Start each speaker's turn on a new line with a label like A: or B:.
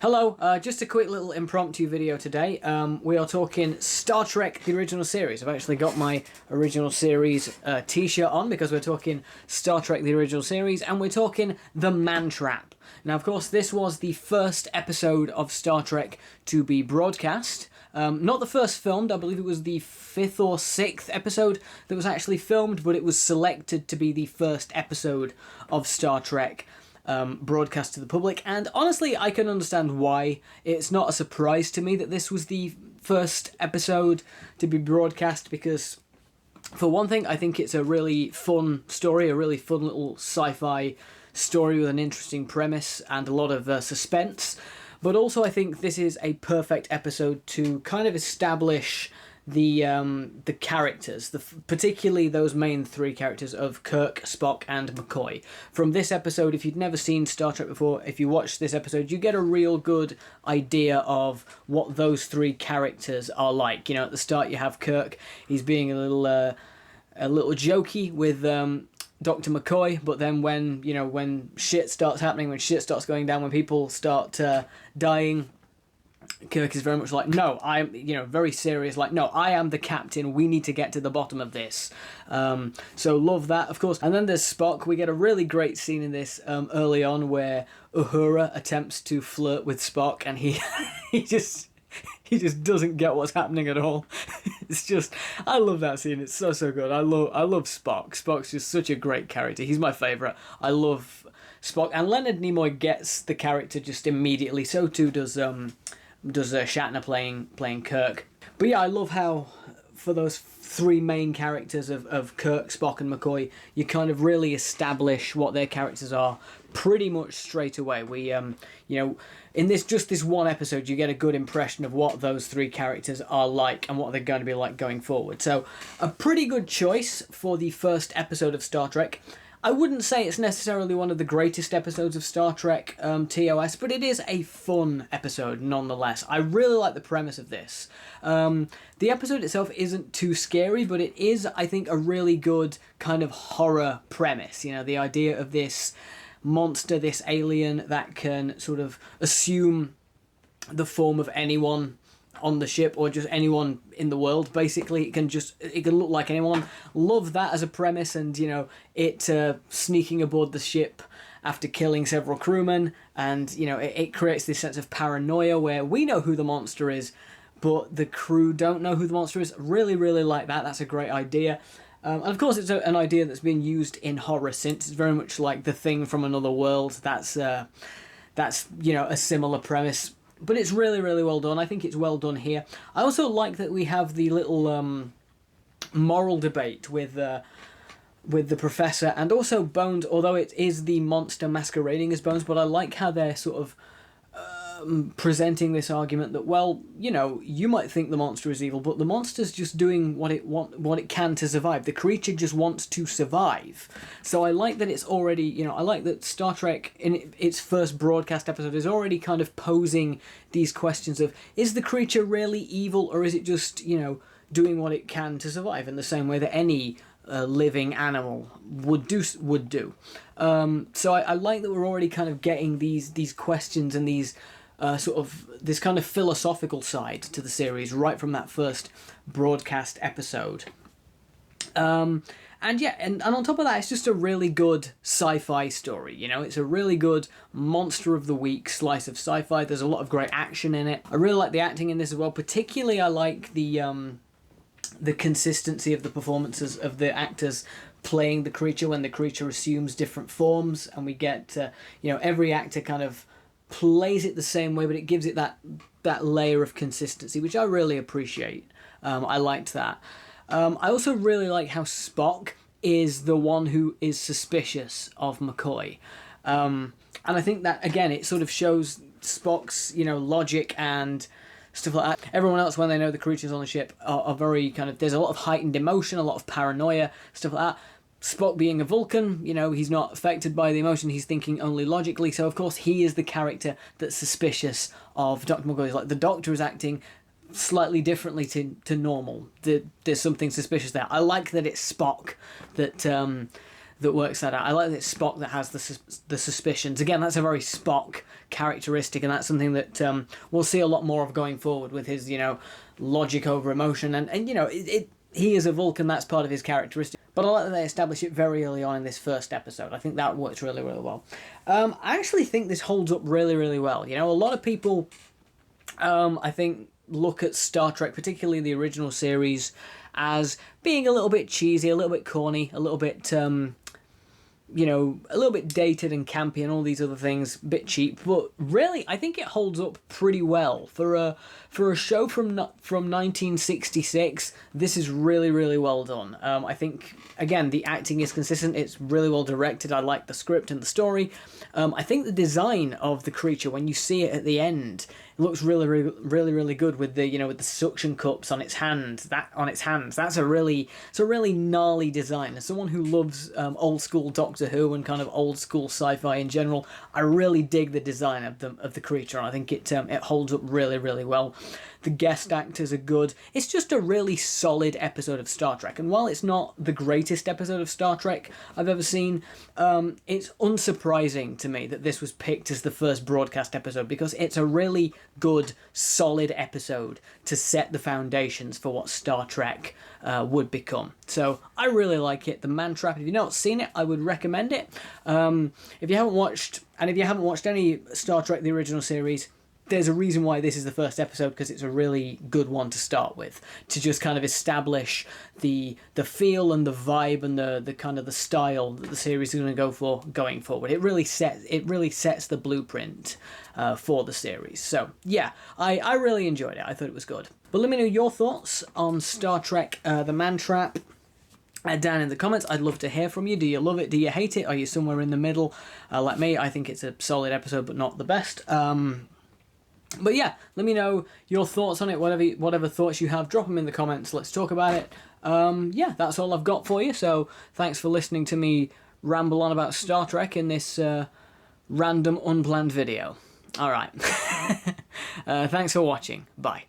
A: Hello, just a quick little impromptu video today. We are talking Star Trek, the original series. I've actually got my original series t-shirt on because we're talking Star Trek, the original series, and we're talking The Man Trap. Now, of course, this was the first episode of Star Trek to be broadcast. Not the first filmed, I believe it was the 5th or 6th episode that was actually filmed, but it was selected to be the first episode of Star Trek broadcast to the public, and honestly I can understand why. It's not a surprise to me that this was the first episode to be broadcast, because for one thing I think it's a really fun story, a really fun little sci-fi story with an interesting premise and a lot of suspense, but also I think this is a perfect episode to kind of establish the characters, particularly those main three characters of Kirk, Spock, and McCoy. From this episode, if you'd never seen Star Trek before, if you watch this episode, you get a real good idea of what those three characters are like. You know, at the start you have Kirk, he's being a little jokey with Dr. McCoy, but then when shit starts happening, when shit starts going down, when people start dying, Kirk is very much like, no, I'm, very serious, like, no, I am the captain, we need to get to the bottom of this. So love that, of course. And then there's Spock. We get a really great scene in this early on where Uhura attempts to flirt with Spock, and he just doesn't get what's happening at all. It's just, I love that scene. It's so good. I love Spock. Spock's just such a great character. He's my favourite. I love Spock, and Leonard Nimoy gets the character just immediately. So too does Shatner playing Kirk. But yeah, I love how for those three main characters of Kirk, Spock, and McCoy, you kind of really establish what their characters are pretty much straight away. We in this one episode, you get a good impression of what those three characters are like and what they're going to be like going forward. So a pretty good choice for the first episode of Star Trek. I wouldn't say it's necessarily one of the greatest episodes of Star Trek TOS, but it is a fun episode nonetheless. I really like the premise of this. The episode itself isn't too scary, but it is, I think, a really good kind of horror premise. You know, the idea of this monster, this alien that can sort of assume the form of anyone on the ship or just anyone in the world. Basically, it can look like anyone. Love that as a premise, and it sneaking aboard the ship after killing several crewmen, and it creates this sense of paranoia where we know who the monster is, but the crew don't know who the monster is. Really like that. That's a great idea. And of course, it's an idea that's been used in horror since. It's very much like The Thing from Another World. That's a similar premise. But it's really well done. I think it's well done here. I also like that we have the little moral debate with the Professor and also Bones, although it is the monster masquerading as Bones, but I like how they're sort of presenting this argument that, well, you might think the monster is evil, but the monster's just doing what it can to survive. The creature just wants to survive. So I like that it's already, I like that Star Trek in its first broadcast episode is already kind of posing these questions of, is the creature really evil, or is it just, doing what it can to survive in the same way that any living animal would do. So I like that we're already kind of getting these questions and these sort of this kind of philosophical side to the series right from that first broadcast episode. And on top of that, it's just a really good sci-fi story. It's a really good monster of the week slice of sci-fi. There's a lot of great action in it. I really like the acting in this as well. Particularly, I like the consistency of the performances of the actors playing the creature when the creature assumes different forms, and we get every actor kind of plays it the same way, but it gives it that layer of consistency, which I really appreciate. I liked that. I also really like how Spock is the one who is suspicious of McCoy, and I think that again it sort of shows Spock's logic and stuff like that. Everyone else, when they know the creatures on the ship, are very kind of, there's a lot of heightened emotion, a lot of paranoia, stuff like that. Spock being a Vulcan, he's not affected by the emotion, he's thinking only logically, so of course he is the character that's suspicious of Dr. McCoy. It's like the Doctor is acting slightly differently to normal. There's something suspicious there. I like that it's Spock that that works that out. I like that it's Spock that has the suspicions. Again, that's a very Spock characteristic, and that's something that we'll see a lot more of going forward with his, logic over emotion. And he is a Vulcan, that's part of his characteristic. But I like that they establish it very early on in this first episode. I think that works really, really well. I actually think this holds up really, really well. A lot of people, I think, look at Star Trek, particularly the original series, as being a little bit cheesy, a little bit corny, a little bit, a little bit dated and campy and all these other things, a bit cheap. But really, I think it holds up pretty well. For a show from 1966, this is really, really well done. I think, again, the acting is consistent. It's really well directed. I like the script and the story. I think the design of the creature, when you see it at the end, it looks really, really, really, really good with the with the suction cups on its hands. That's a really gnarly design. As someone who loves old school Doctor Who and kind of old school sci-fi in general, I really dig the design of the creature, and I think it holds up really, really well. The guest actors are good. It's just a really solid episode of Star Trek. And while it's not the greatest episode of Star Trek I've ever seen, it's unsurprising to me that this was picked as the first broadcast episode, because it's a really good, solid episode to set the foundations for what Star Trek would become. So I really like it. The Man Trap, if you've not seen it, I would recommend it. If you haven't watched any Star Trek the original series, there's a reason why this is the first episode, because it's a really good one to start with, to just kind of establish the feel and the vibe and the kind of the style that the series is going to go for going forward. It really sets the blueprint for the series. So yeah, I really enjoyed it. I thought it was good. But let me know your thoughts on Star Trek The Man Trap down in the comments. I'd love to hear from you. Do you love it? Do you hate it? Are you somewhere in the middle? Like me, I think it's a solid episode, but not the best. But yeah, let me know your thoughts on it, whatever thoughts you have, drop them in the comments, let's talk about it. Yeah, that's all I've got for you, so thanks for listening to me ramble on about Star Trek in this random, unplanned video. Alright, thanks for watching, bye.